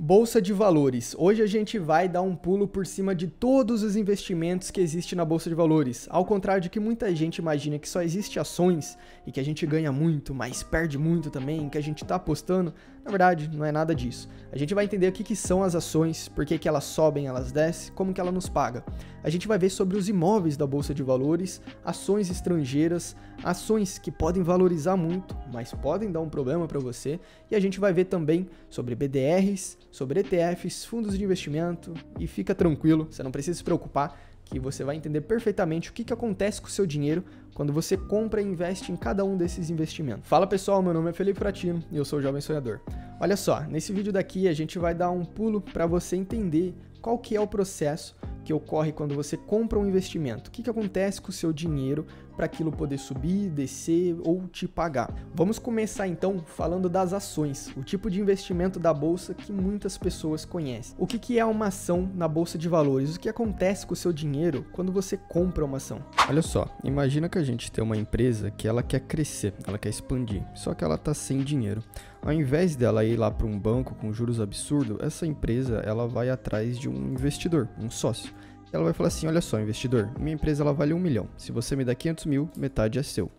Bolsa de valores. Hoje a gente vai dar um pulo por cima de todos os investimentos que existem na Bolsa de Valores. Ao contrário de que muita gente imagina que só existe ações e que a gente ganha muito, mas perde muito também, que a gente está apostando, na verdade não é nada disso. A gente vai entender o que são as ações, por que elas sobem, elas descem, como que ela nos paga. A gente vai ver sobre os imóveis da Bolsa de Valores, ações estrangeiras, ações que podem valorizar muito, mas podem dar um problema para você. E a gente vai ver também sobre BDRs, sobre ETFs, fundos de investimento, e fica tranquilo, você não precisa se preocupar, que você vai entender perfeitamente o que acontece com o seu dinheiro quando você compra e investe em cada um desses investimentos. Fala pessoal, meu nome é Felipe Pratino e eu sou o Jovem Sonhador. Olha só, nesse vídeo daqui a gente vai dar um pulo para você entender qual que é o processo que ocorre quando você compra um investimento. O que acontece com o seu dinheiro para aquilo poder subir, descer ou te pagar. Vamos começar então falando das ações, o tipo de investimento da bolsa que muitas pessoas conhecem. O que é uma ação na Bolsa de Valores? O que acontece com o seu dinheiro quando você compra uma ação? Olha só, imagina que a gente tem uma empresa que ela quer crescer, ela quer expandir, só que ela está sem dinheiro. Ao invés dela ir lá para um banco com juros absurdos, essa empresa ela vai atrás de um investidor, um sócio. Ela vai falar assim, olha só, investidor, minha empresa ela vale 1 milhão. Se você me dá 500 mil, metade é seu.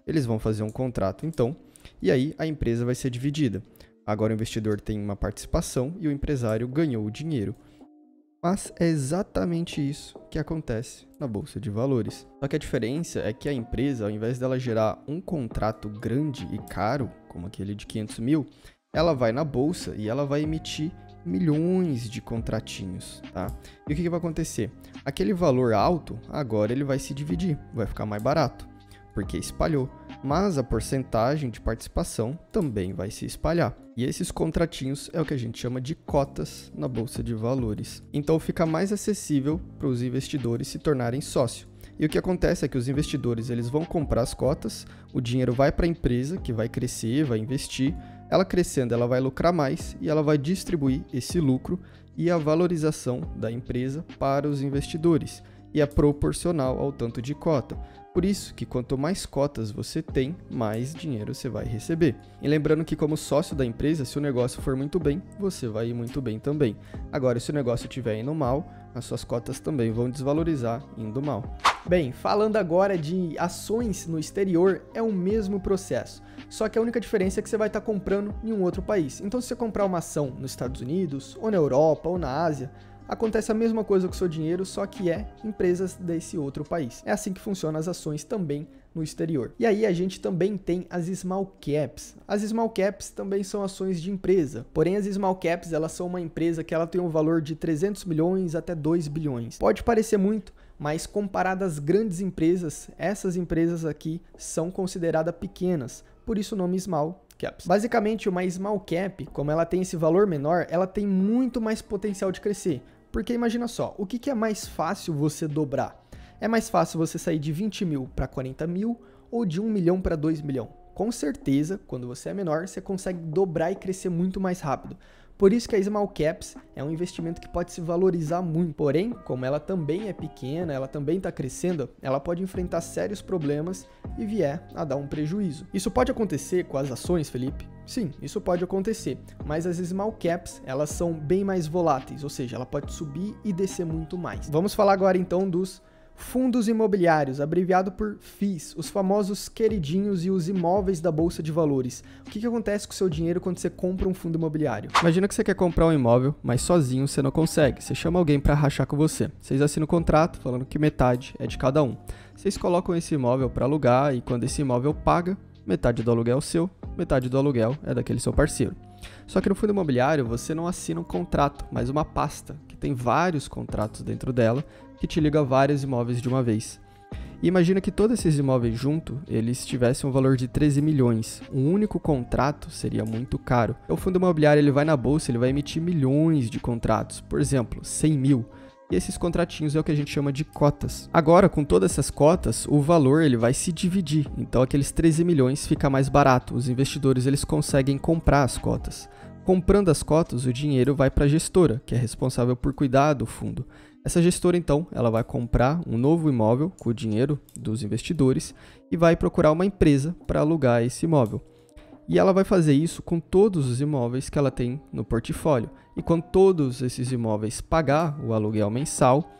Eles vão fazer um contrato então, e aí a empresa vai ser dividida. Agora o investidor tem uma participação e o empresário ganhou o dinheiro. Mas é exatamente isso que acontece na Bolsa de Valores. Só que a diferença é que a empresa, ao invés dela gerar um contrato grande e caro, como aquele de 500 mil, ela vai na bolsa e ela vai emitir milhões de contratinhos, tá? E o que vai acontecer? Aquele valor alto, agora ele vai se dividir, vai ficar mais barato, porque espalhou. Mas a porcentagem de participação também vai se espalhar. E esses contratinhos é o que a gente chama de cotas na Bolsa de Valores. Então fica mais acessível para os investidores se tornarem sócio. E o que acontece é que os investidores eles vão comprar as cotas, o dinheiro vai para a empresa, que vai crescer, vai investir, ela crescendo ela vai lucrar mais e ela vai distribuir esse lucro e a valorização da empresa para os investidores. E é proporcional ao tanto de cota. Por isso que quanto mais cotas você tem, mais dinheiro você vai receber. E lembrando que como sócio da empresa, se o negócio for muito bem, você vai ir muito bem também. Agora, se o negócio estiver indo mal, as suas cotas também vão desvalorizar indo mal. Bem, falando agora de ações no exterior, é o mesmo processo. Só que a única diferença é que você vai estar comprando em um outro país. Então, se você comprar uma ação nos Estados Unidos, ou na Europa, ou na Ásia, acontece a mesma coisa com o seu dinheiro, só que é empresas desse outro país. É assim que funcionam as ações também no exterior. E aí a gente também tem as small caps. As small caps também são ações de empresa. Porém, as small caps, elas são uma empresa que ela tem um valor de 300 milhões até 2 bilhões. Pode parecer muito, mas comparado às grandes empresas, essas empresas aqui são consideradas pequenas. Por isso o nome small caps. Basicamente, uma small cap, como ela tem esse valor menor, ela tem muito mais potencial de crescer. Porque imagina só, o que é mais fácil você dobrar? É mais fácil você sair de 20 mil para 40 mil ou de 1 milhão para 2 milhões? Com certeza, quando você é menor, você consegue dobrar e crescer muito mais rápido. Por isso que a Small Caps é um investimento que pode se valorizar muito. Porém, como ela também é pequena, ela também está crescendo, ela pode enfrentar sérios problemas e vier a dar um prejuízo. Isso pode acontecer com as ações, Felipe? Sim, isso pode acontecer, mas as Small Caps, elas são bem mais voláteis, ou seja, ela pode subir e descer muito mais. Vamos falar agora então dos fundos imobiliários, abreviado por FIIs, os famosos queridinhos e os imóveis da Bolsa de Valores. O que acontece com o seu dinheiro quando você compra um fundo imobiliário? Imagina que você quer comprar um imóvel, mas sozinho você não consegue. Você chama alguém para rachar com você. Vocês assinam um contrato falando que metade é de cada um. Vocês colocam esse imóvel para alugar e quando esse imóvel paga, metade do aluguel é seu, metade do aluguel é daquele seu parceiro. Só que no fundo imobiliário você não assina um contrato, mas uma pasta, que tem vários contratos dentro dela, que te liga a vários imóveis de uma vez. E imagina que todos esses imóveis juntos, eles tivessem um valor de 13 milhões. Um único contrato seria muito caro. O fundo imobiliário ele vai na bolsa, ele vai emitir milhões de contratos. Por exemplo, 100 mil. E esses contratinhos é o que a gente chama de cotas. Agora, com todas essas cotas, o valor ele vai se dividir. Então, aqueles 13 milhões fica mais barato. Os investidores eles conseguem comprar as cotas. Comprando as cotas, o dinheiro vai para a gestora, que é responsável por cuidar do fundo. Essa gestora, então, ela vai comprar um novo imóvel com o dinheiro dos investidores e vai procurar uma empresa para alugar esse imóvel. E ela vai fazer isso com todos os imóveis que ela tem no portfólio. e quando todos esses imóveis pagar o aluguel mensal,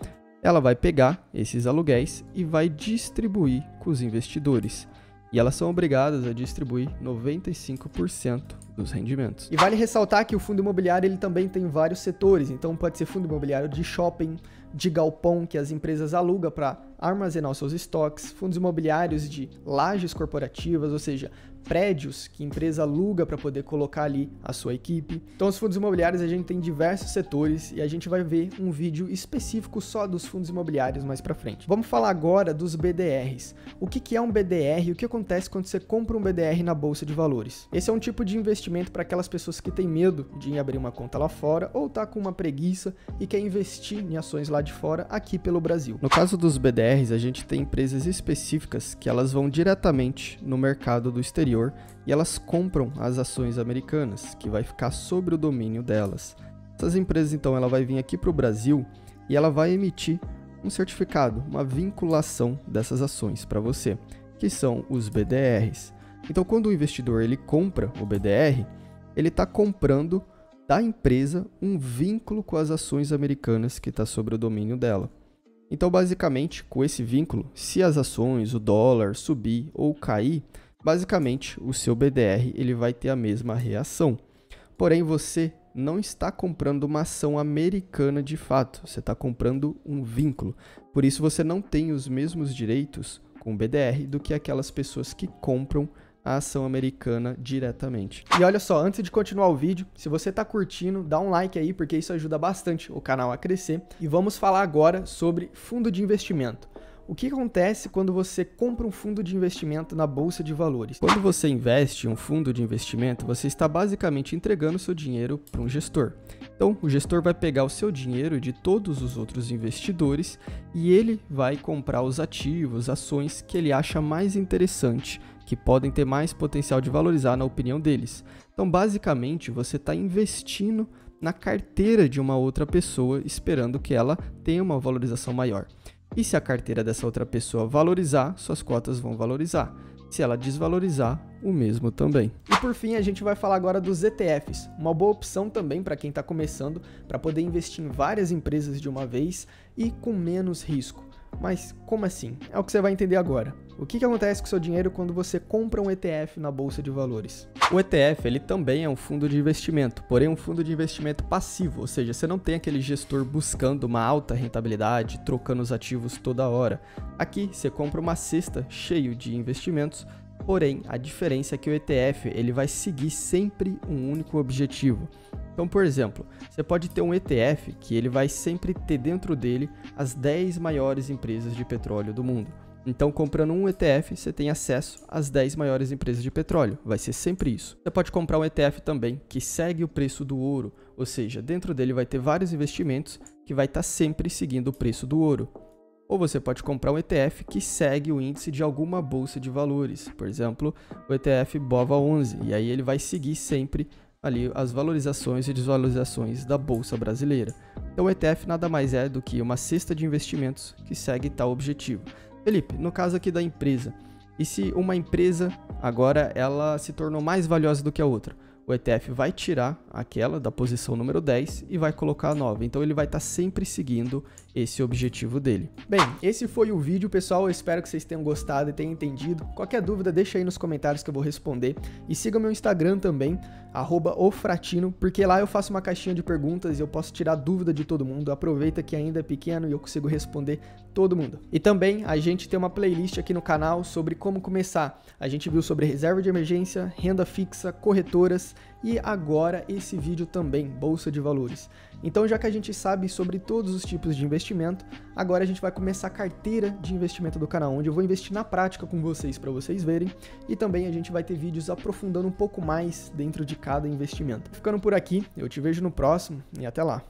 ela vai pegar esses aluguéis e vai distribuir com os investidores. E elas são obrigadas a distribuir 95% dos rendimentos. E vale ressaltar que o fundo imobiliário ele também tem vários setores, então pode ser fundo imobiliário de shopping, de galpão que as empresas alugam para armazenar os seus estoques, fundos imobiliários de lajes corporativas, ou seja, prédios que a empresa aluga para poder colocar ali a sua equipe. Então os fundos imobiliários a gente tem diversos setores e a gente vai ver um vídeo específico só dos fundos imobiliários mais para frente. Vamos falar agora dos BDRs. O que é um BDR e o que acontece quando você compra um BDR na Bolsa de Valores? Esse é um tipo de investimento para aquelas pessoas que têm medo de abrir uma conta lá fora ou tá com uma preguiça e quer investir em ações lá de fora aqui pelo Brasil. No caso dos BDRs, a gente tem empresas específicas que elas vão diretamente no mercado do exterior e elas compram as ações americanas, que vai ficar sobre o domínio delas. Essas empresas, então, ela vai vir aqui para o Brasil e ela vai emitir um certificado, uma vinculação dessas ações para você, que são os BDRs. Então, quando o investidor ele compra o BDR, ele está comprando da empresa um vínculo com as ações americanas que está sobre o domínio dela. Então, basicamente, com esse vínculo, se as ações, o dólar subir ou cair, basicamente, o seu BDR ele vai ter a mesma reação. Porém, você não está comprando uma ação americana de fato, você está comprando um vínculo. Por isso, você não tem os mesmos direitos com o BDR do que aquelas pessoas que compram a ação americana diretamente. E olha só, antes de continuar o vídeo, se você está curtindo, dá um like aí, porque isso ajuda bastante o canal a crescer. E vamos falar agora sobre fundo de investimento. O que acontece quando você compra um fundo de investimento na Bolsa de Valores? Quando você investe em um fundo de investimento, você está basicamente entregando seu dinheiro para um gestor. Então, o gestor vai pegar o seu dinheiro de todos os outros investidores e ele vai comprar os ativos, ações que ele acha mais interessante, que podem ter mais potencial de valorizar na opinião deles. Então, basicamente, você está investindo na carteira de uma outra pessoa, esperando que ela tenha uma valorização maior. E se a carteira dessa outra pessoa valorizar, suas cotas vão valorizar. Se ela desvalorizar, o mesmo também. E por fim, a gente vai falar agora dos ETFs. Uma boa opção também para quem está começando, para poder investir em várias empresas de uma vez e com menos risco. Mas como assim? É o que você vai entender agora. O que acontece com o seu dinheiro quando você compra um ETF na Bolsa de Valores? O ETF ele também é um fundo de investimento, porém um fundo de investimento passivo, ou seja, você não tem aquele gestor buscando uma alta rentabilidade, trocando os ativos toda hora. Aqui você compra uma cesta cheia de investimentos, porém a diferença é que o ETF ele vai seguir sempre um único objetivo. Então, por exemplo, você pode ter um ETF que ele vai sempre ter dentro dele as 10 maiores empresas de petróleo do mundo. Então, comprando um ETF, você tem acesso às 10 maiores empresas de petróleo. Vai ser sempre isso. Você pode comprar um ETF também que segue o preço do ouro, ou seja, dentro dele vai ter vários investimentos que vai estar sempre seguindo o preço do ouro. Ou você pode comprar um ETF que segue o índice de alguma bolsa de valores, por exemplo, o ETF BOVA11, e aí ele vai seguir sempre ali as valorizações e desvalorizações da Bolsa Brasileira. Então o ETF nada mais é do que uma cesta de investimentos que segue tal objetivo. Felipe, no caso aqui da empresa, e se uma empresa agora ela se tornou mais valiosa do que a outra? O ETF vai tirar aquela da posição número 10 e vai colocar a nova. Então ele vai estar sempre seguindo esse objetivo dele. Bem, esse foi o vídeo, pessoal. Eu espero que vocês tenham gostado e tenham entendido. Qualquer dúvida, deixa aí nos comentários que eu vou responder. E siga meu Instagram também, @ofratino, porque lá eu faço uma caixinha de perguntas e eu posso tirar dúvida de todo mundo. Aproveita que ainda é pequeno e eu consigo responder todo mundo. E também a gente tem uma playlist aqui no canal sobre como começar. A gente viu sobre reserva de emergência, renda fixa, corretoras e agora esse vídeo também, Bolsa de Valores. Então, já que a gente sabe sobre todos os tipos de investimento, agora a gente vai começar a carteira de investimento do canal, onde eu vou investir na prática com vocês para vocês verem, e também a gente vai ter vídeos aprofundando um pouco mais dentro de cada investimento. Ficando por aqui, eu te vejo no próximo e até lá!